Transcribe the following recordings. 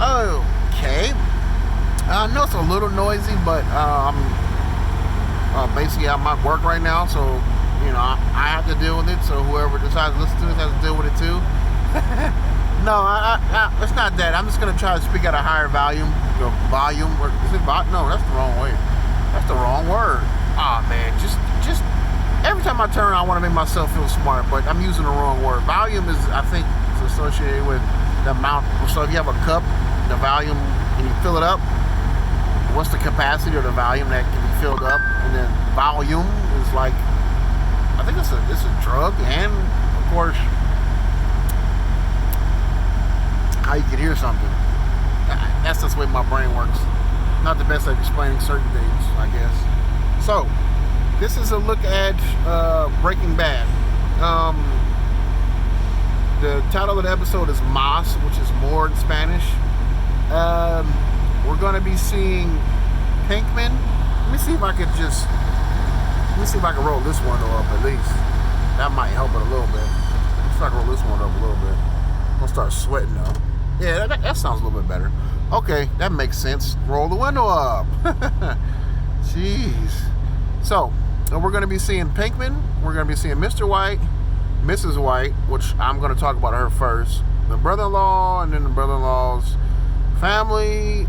Okay. I know it's a little noisy, but I'm basically I'm at work right now, so I have to deal with it. So whoever decides to listen to it has to deal with it too. No, it's not that. I'm just gonna try to speak at a higher volume. Volume, or is it no? That's the wrong way. That's the wrong word. Ah, man, just every time I turn, I want to make myself feel smart, but I'm using the wrong word. Volume is, I think, it's associated with the amount. So if you have a cup, the volume, and you fill it up, what's the capacity or the volume that can be filled up? And then volume is like, I think it's a drug, and of course, how you can hear something. That's just the way my brain works. Not the best at explaining certain things, I guess. So, this is a look at Breaking Bad. The title of the episode is Mas, which is more in Spanish. We're going to be seeing Pinkman. Let me see if I can roll this one up at least. That might help it a little bit. Let's try to roll this one up a little bit. I'm going to start sweating though. Yeah, that sounds a little bit better. Okay, that makes sense. Roll the window up. Jeez. So, we're going to be seeing Pinkman. We're going to be seeing Mr. White, Mrs. White, which I'm going to talk about her first. The brother-in-law, and then the brother-in-law's family.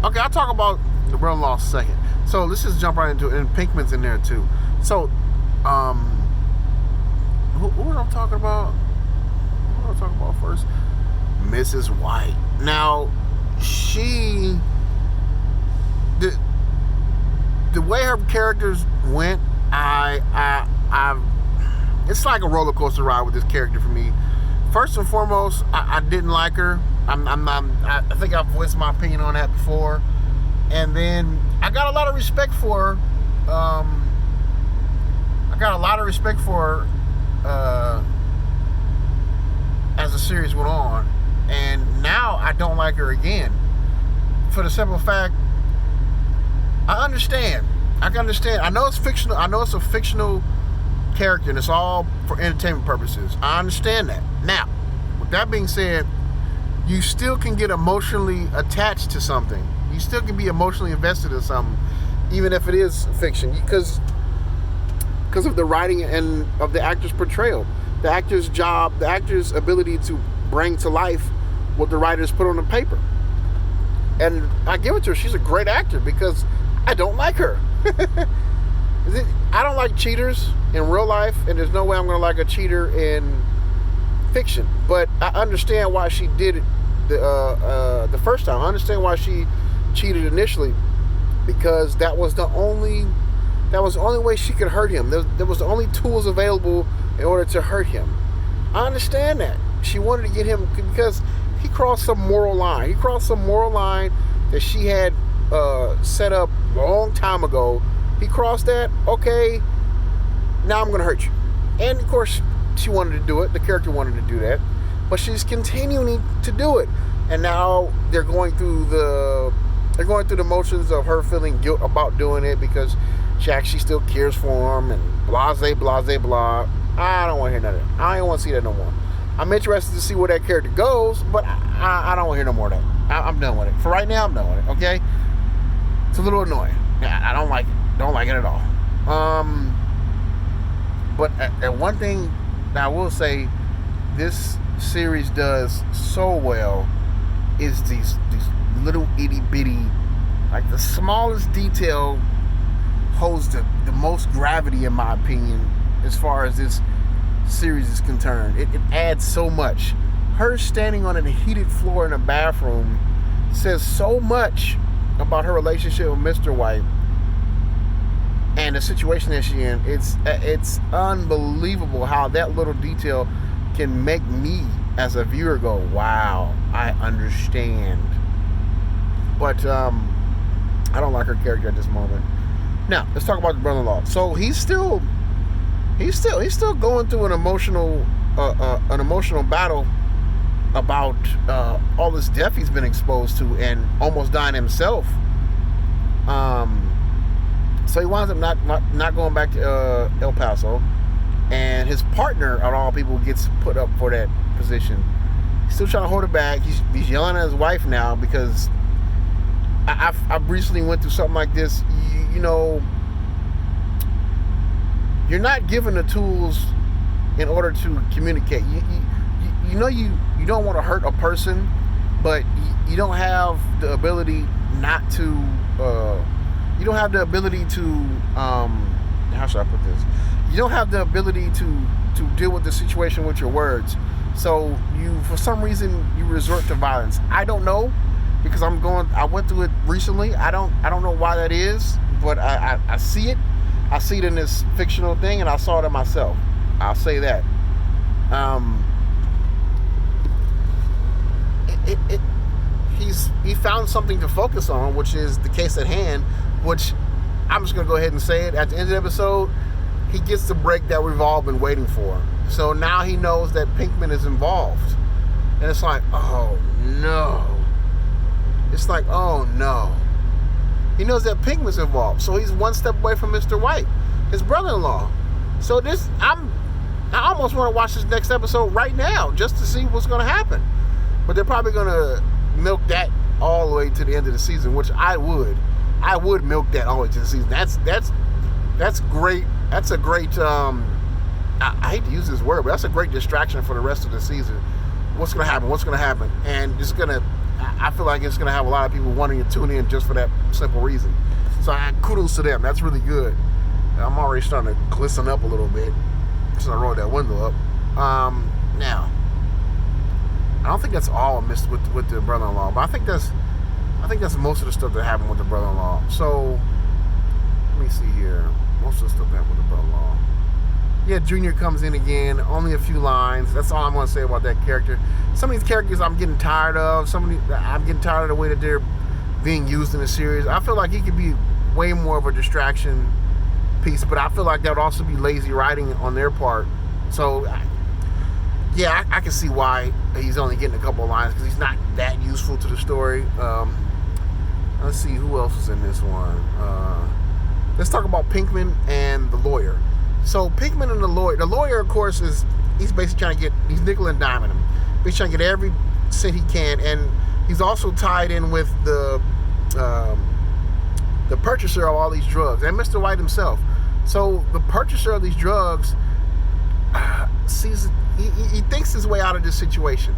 Okay, I'll talk about the brother-in-law second. So let's just jump right into it. And Pinkman's in there too. So, who was I talking about? What was I talking about first? Mrs. White. Now, the way her characters went, it's like a roller coaster ride with this character for me. First and foremost, I didn't like her. I think I've voiced my opinion on that before. And then I got a lot of respect for her. As the series went on. And now I don't like her again. For the simple fact, I understand. I can understand. I know it's fictional. I know it's a fictional character and it's all for entertainment purposes. I understand that. Now, with that being said, you still can get emotionally attached to something. You still can be emotionally invested in something, even if it is fiction, because of the writing and of the actor's portrayal, the actor's job, the actor's ability to bring to life what the writers put on the paper. And I give it to her. She's a great actor because I don't like her. I don't like cheaters in real life, and there's no way I'm going to like a cheater in fiction. But I understand why she did it the first time. I understand why she cheated initially, because that was the only way she could hurt him. There was the only tools available in order to hurt him. I understand that. She wanted to get him because he crossed some moral line. He crossed some moral line that she had set up a long time ago. He crossed that. Okay, now I'm going to hurt you. And of course, she wanted to do it. The character wanted to do that. But she's continuing to do it. And now they're going through the motions of her feeling guilt about doing it because she actually still cares for him and blase, blah. I don't want to hear none of that. I don't want to see that no more. I'm interested to see where that character goes, but I don't want to hear no more of that. I'm done with it. For right now, I'm done with it, okay? It's a little annoying. I don't like it. Don't like it at all. But one thing that I will say this series does so well is these little itty bitty, like the smallest detail holds the most gravity in my opinion as far as this series is concerned. It adds so much. Her standing on a heated floor in a bathroom says so much about her relationship with Mr. White and the situation that she's in. It's unbelievable how that little detail can make me as a viewer go, wow, I understand. But I don't like her character at this moment. Now, let's talk about the brother-in-law. So he's still going through an emotional battle about all this death he's been exposed to and almost dying himself. So he winds up not going back to El Paso, and his partner, of all people, gets put up for that position. He's still trying to hold it back. He's yelling at his wife now because I recently went through something like this. You know, you're not given the tools in order to communicate. You know you don't want to hurt a person, but you don't have the ability not to. You don't have the ability to. How should I put this? You don't have the ability to deal with the situation with your words. So for some reason, you resort to violence. I don't know, because I went through it recently. I don't know why that is, but I see it. I see it in this fictional thing, and I saw it in myself. I'll say that. He found something to focus on, which is the case at hand, which I'm just going to go ahead and say it. At the end of the episode, he gets the break that we've all been waiting for. So now he knows that Pinkman is involved. And it's like, oh no. It's like, oh no. He knows that Pinkman's involved. So he's one step away from Mr. White, his brother-in-law. So I almost want to watch this next episode right now just to see what's going to happen. But they're probably going to milk that all the way to the end of the season, which I would. I would milk that all the way to the season. That's great. That's a great, I hate to use this word, but that's a great distraction for the rest of the season. What's going to happen? What's going to happen? And I feel like it's going to have a lot of people wanting to tune in just for that simple reason. So kudos to them. That's really good. I'm already starting to glisten up a little bit. So I rolled that window up. Now, I don't think that's all missed with the brother-in-law, but I think that's most of the stuff that happened with the brother-in-law. So let me see here. Most of the stuff that happened with the brother-in-law. Yeah, Junior comes in again. Only a few lines. That's all I'm going to say about that character. Some of these characters I'm getting tired of. I'm getting tired of the way that they're being used in the series. I feel like he could be way more of a distraction piece, but I feel like that would also be lazy writing on their part. So, yeah, I can see why he's only getting a couple of lines, because he's not that useful to the story. Let's see who else is in this one. Let's talk about Pinkman and the lawyer. So Pinkman and the lawyer, of course, he's basically he's nickel and diming him. He's trying to get every cent he can, and he's also tied in with the purchaser of all these drugs, and Mr. White himself. So the purchaser of these drugs he thinks his way out of this situation.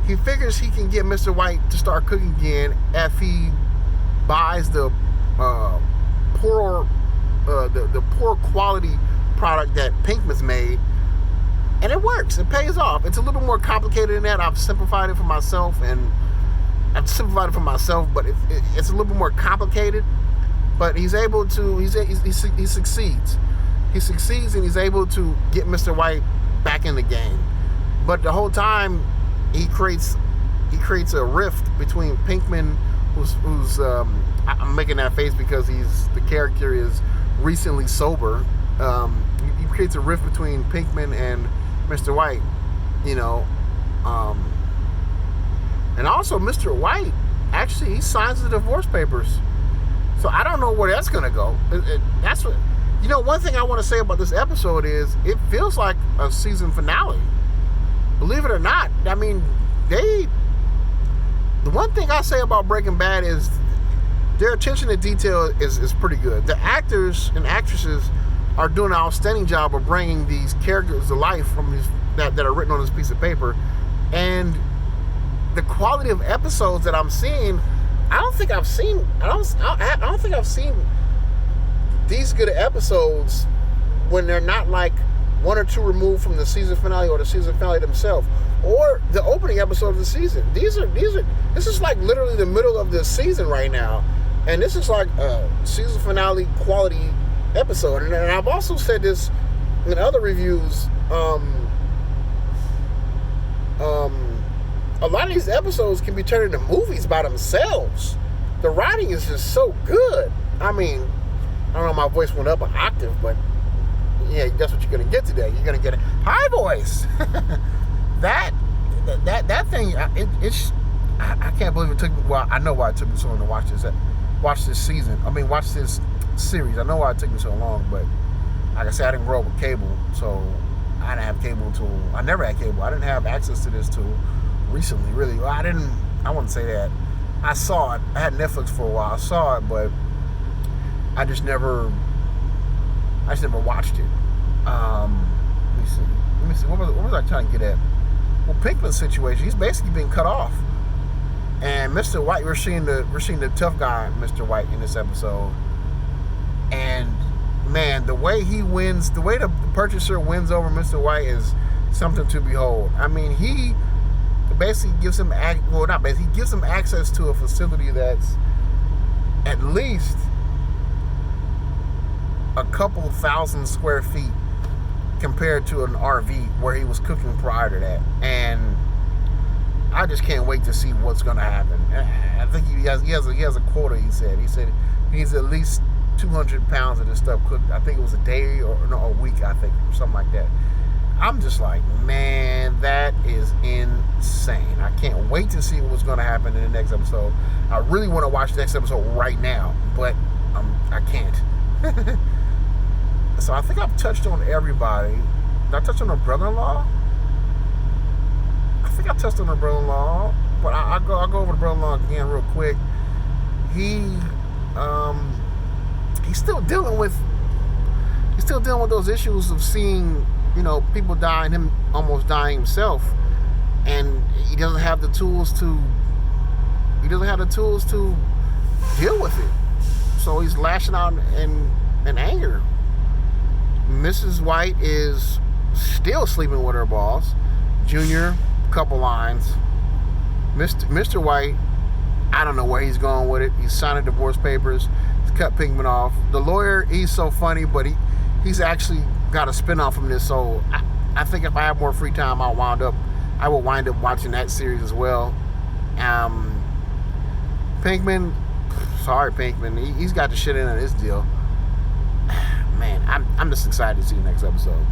He figures he can get Mr. White to start cooking again if he buys the poor quality product that Pinkman's made, and it works. It pays off. It's a little more complicated than that. I've simplified it for myself, but it's a little bit more complicated. But he's able to. He succeeds. He succeeds, and he's able to get Mr. White back in the game. But the whole time, he creates a rift between Pinkman, who's I'm making that face because the character is recently sober. He creates a rift between Pinkman and Mr. White, and also Mr. White actually he signs the divorce papers. So I don't know where that's gonna go. That's what one thing I want to say about this episode is it feels like a season finale. Believe it or not, I mean the one thing I say about Breaking Bad is their attention to detail is pretty good. The actors and actresses are doing an outstanding job of bringing these characters to life from that are written on this piece of paper, and the quality of episodes that I'm seeing, I don't think I've seen these good episodes when they're not like one or two removed from the season finale or the season finale themselves or the opening episode of the season. This is like literally the middle of the season right now, and this is like a season finale quality episode. And I've also said this in other reviews. A lot of these episodes can be turned into movies by themselves. The writing is just so good. I mean, I don't know, my voice went up an octave, but yeah, that's what you're gonna get today. You're gonna get a high voice. that thing, I can't believe it took me. Well, I know why it took me so long to watch this season. Watch this series. I know why it took me so long, but like I said, I didn't grow up with cable, so I didn't have cable until I never had cable. I didn't have access to this till recently, really. Well, I wouldn't say that. I saw it. I had Netflix for a while. I saw it, but I just never watched it. Let me see. What was I trying to get at? Well, Pinkman's situation, he's basically been cut off. And Mr. White, we're seeing the tough guy, Mr. White, in this episode. And man, the way he wins, the way the purchaser wins over Mr. White is something to behold. I mean, he basically gives him he gives him access to a facility that's at least a couple thousand square feet compared to an RV where he was cooking prior to that. And I just can't wait to see what's going to happen. I think he has a quota. He said he needs at least 200 pounds of this stuff cooked. I think it was a day or a week, I think, or something like that. I'm just like, man, that is insane. I can't wait to see what's going to happen in the next episode. I really want to watch the next episode right now, but I can't. So I think I've touched on everybody. Did I touch on her brother-in-law? I think I touched on her brother-in-law, but I'll go over the brother-in-law again real quick. He's still dealing with those issues of seeing, people die and him almost dying himself, and he doesn't have the tools to deal with it. So he's lashing out in anger. Mrs. White is still sleeping with her boss. Junior, couple lines. Mr. White, I don't know where he's going with it. He's signing divorce papers. He's cut Pinkman off. The lawyer, he's so funny, but he's actually got a spinoff from this. So I think if I have more free time, I will wind up watching that series as well. Pinkman, sorry Pinkman, he's got the shit in this deal. Man, I'm just excited to see the next episode.